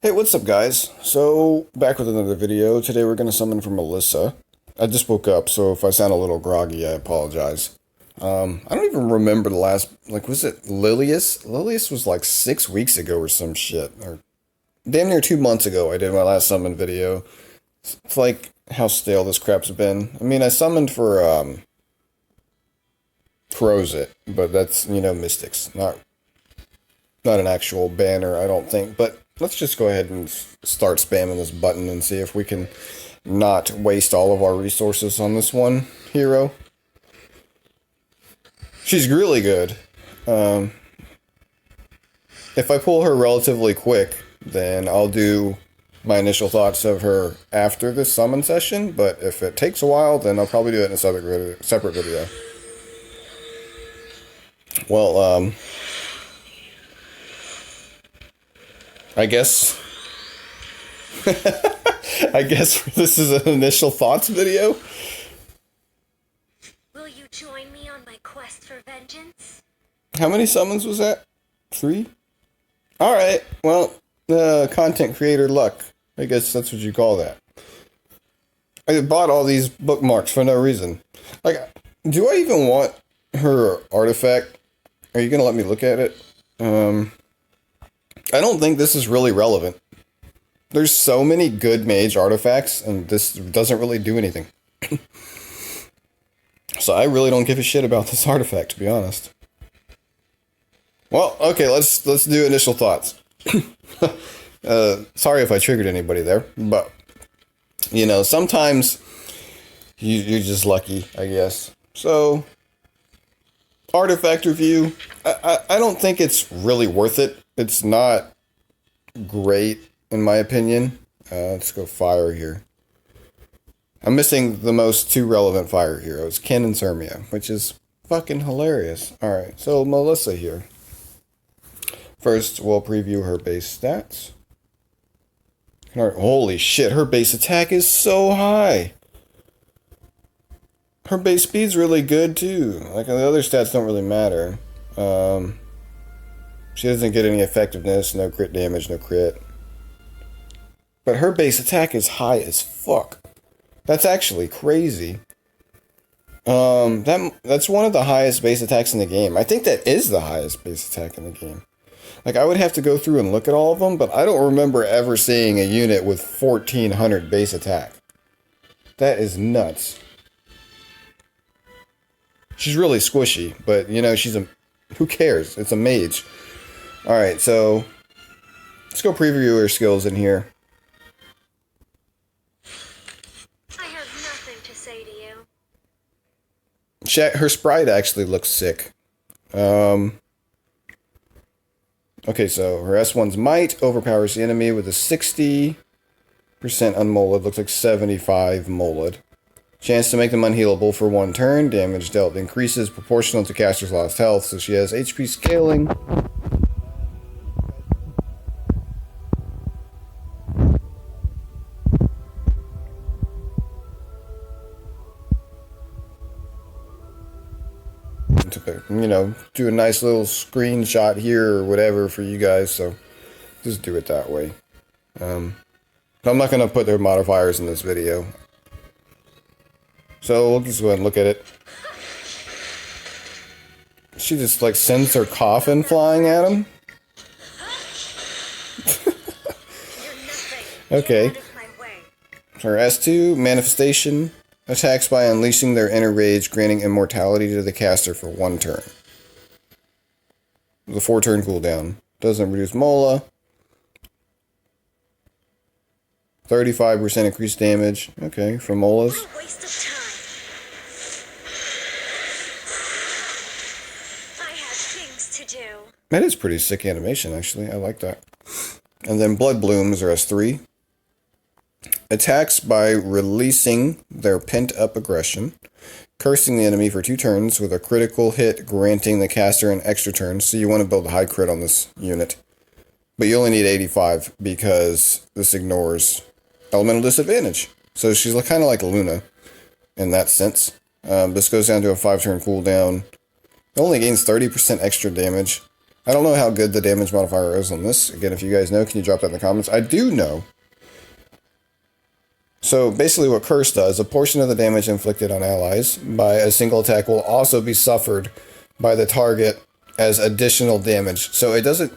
Hey, what's up, guys? So, back with another video. Today we're going to summon for Melissa. I just woke up, so if I sound a little groggy, I apologize. I don't even remember the last, was it Lilius? Lilius was like 6 weeks ago or some shit. Or damn near 2 months ago I did my last summon video. It's like how stale this crap's been. I mean, I summoned for, Crozet, but that's, Mystics. Not an actual banner, I don't think. But let's just go ahead and start spamming this button and see if we can not waste all of our resources on this one hero. She's really good. If I pull her relatively quick, then I'll do my initial thoughts of her after this summon session. But if it takes a while, then I'll probably do it in a separate video. Well, I guess I guess this is an initial thoughts video. Will you join me on my quest for vengeance? How many summons was that? 3? Alright, well, content creator luck. I guess that's what you call that. I bought all these bookmarks for no reason. Like, do I even want her artifact? Are you gonna let me look at it? I don't think this is really relevant. There's so many good mage artifacts, and this doesn't really do anything. So I really don't give a shit about this artifact, to be honest. Well, okay, let's do initial thoughts. Sorry if I triggered anybody there, but sometimes you're just lucky, I guess. So, artifact review. I don't think it's really worth it. It's not great, in my opinion. Let's go fire here. I'm missing the most two relevant fire heroes, Ken and Sermia, which is fucking hilarious. Alright, so Melissa here. First, we'll preview her base stats. Holy shit, her base attack is so high. Her base speed's really good, too. Like, the other stats don't really matter. She doesn't get any effectiveness, no crit damage, no crit. But her base attack is high as fuck. That's actually crazy. That's one of the highest base attacks in the game. I think that is the highest base attack in the game. Like, I would have to go through and look at all of them, but I don't remember ever seeing a unit with 1400 base attack. That is nuts. She's really squishy, but, who cares? It's a mage. Alright, so let's go preview her skills in here. I have nothing to say to you. Her sprite actually looks sick. Okay, so her S1's Might overpowers the enemy with a 60% unmolded, looks like 75 molded. Chance to make them unhealable for 1 turn. Damage dealt increases proportional to caster's lost health, so she has HP scaling. Do a nice little screenshot here or whatever for you guys, so just do it that way. I'm not going to put their modifiers in this video. So we'll just go ahead and look at it. She just sends her coffin flying at him. Okay. Her S2, Manifestation. Attacks by unleashing their inner rage, granting immortality to the caster for 1 turn. The 4-turn cooldown. Doesn't reduce Mola. 35% increased damage. Okay, from Molas. That is pretty sick animation, actually. I like that. And then Blood Blooms are S3. Attacks by releasing their pent-up aggression, cursing the enemy for 2 turns with a critical hit, granting the caster an extra turn. So you want to build a high crit on this unit. But you only need 85 because this ignores elemental disadvantage. So she's kind of like Luna in that sense. This goes down to a 5-turn cooldown. It only gains 30% extra damage. I don't know how good the damage modifier is on this. Again, if you guys know, can you drop that in the comments? I do know. So basically what Curse does, a portion of the damage inflicted on allies by a single attack will also be suffered by the target as additional damage. So it doesn't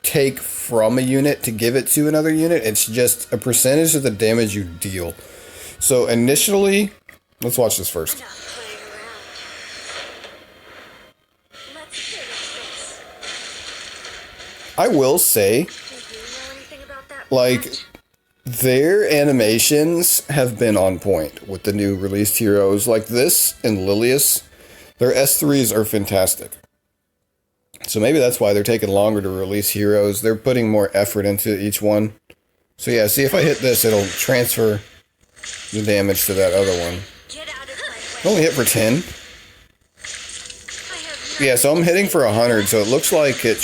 take from a unit to give it to another unit. It's just a percentage of the damage you deal. So initially, let's watch this first. I'm not playing around. Let's finish this. I will say, Do you know anything about that? like, match? their animations have been on point with the new released heroes. Like this and Lilius, their S3s are fantastic. So maybe that's why they're taking longer to release heroes. They're putting more effort into each one. So yeah, see if I hit this, it'll transfer the damage to that other one. Get out of my way. I only hit for 10. I have Yeah, so I'm hitting for 100, so it looks like it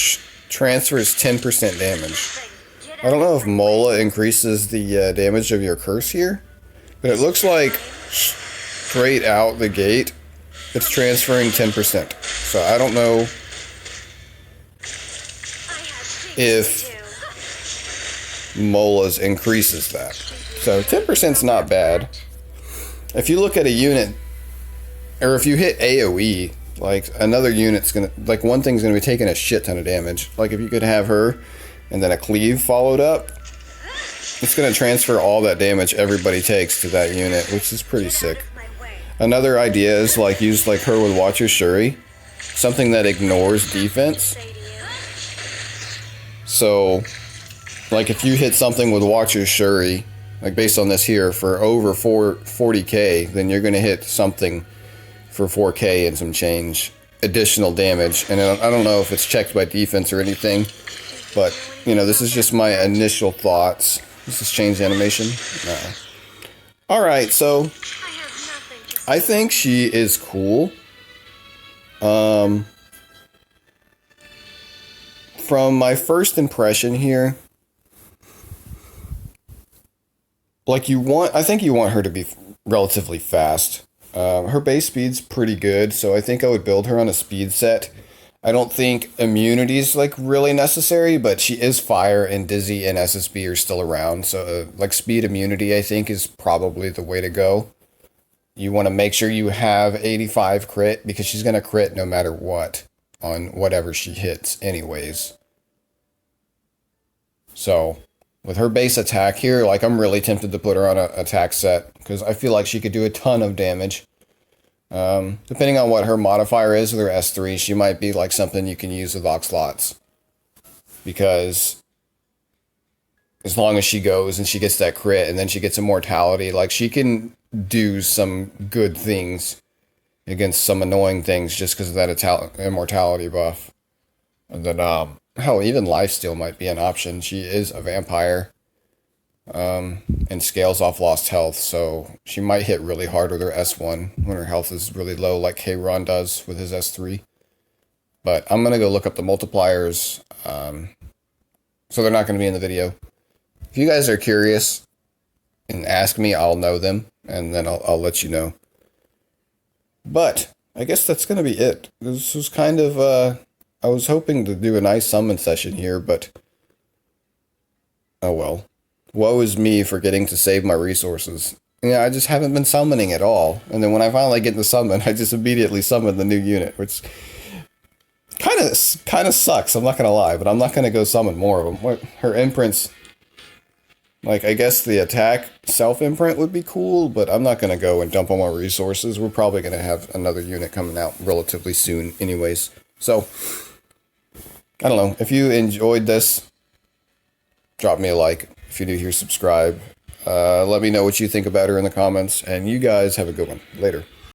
transfers 10% damage. nothing. Get I don't out know of if my Mola increases the damage of your curse here, but it looks like straight out the gate, it's transferring 10%. So I don't know I have things if to do. Mola's increases that. So 10%'s not bad. If you look at a unit, or if you hit AoE, like another unit's gonna, like one thing's gonna be taking a shit ton of damage. Like if you could have her and then a cleave followed up, it's gonna transfer all that damage everybody takes to that unit, which is pretty Get out sick. of my way. Another idea is like use like her with Watcher Shuri, something that ignores defense. Say to you. So, like if you hit something with Watcher Shuri, like based on this here, for over 40k, then you're going to hit something for 4k and some change additional damage. And I don't know if it's checked by defense or anything, but you know, this is just my initial thoughts. Does this change the animation? No. All right, so I have nothing to say. I think she is cool. From my first impression here, like I think you want her to be relatively fast. Her base speed's pretty good, so I think I would build her on a speed set. I don't think immunity's like really necessary, but she is fire, and Dizzy and SSB are still around, so like speed immunity I think is probably the way to go. You want to make sure you have 85 crit because she's going to crit no matter what on whatever she hits anyways. So with her base attack here, like I'm really tempted to put her on an attack set because I feel like she could do a ton of damage. Depending on what her modifier is with her S3, she might be like something you can use with Oxlots. Because as long as she goes and she gets that crit and then she gets immortality, like she can do some good things against some annoying things just because of that immortality buff. And then, hell, even lifesteal might be an option. She is a vampire, and scales off lost health, so she might hit really hard with her S1 when her health is really low, like K-Ron does with his S3. But I'm gonna go look up the multipliers, so they're not gonna be in the video. If you guys are curious and ask me, I'll know them, and then I'll let you know. But I guess that's gonna be it. This was kind of I was hoping to do a nice summon session here, but oh well. Woe is me for getting to save my resources. Yeah, I just haven't been summoning at all. And then when I finally get to summon, I just immediately summon the new unit, which kind of sucks, I'm not going to lie, but I'm not going to go summon more of them. Her imprints, like I guess the attack self-imprint would be cool, but I'm not going to go and dump all my resources. We're probably going to have another unit coming out relatively soon anyways. So, I don't know. If you enjoyed this, drop me a like. If you're new here, subscribe. Let me know what you think about her in the comments. And you guys have a good one. Later.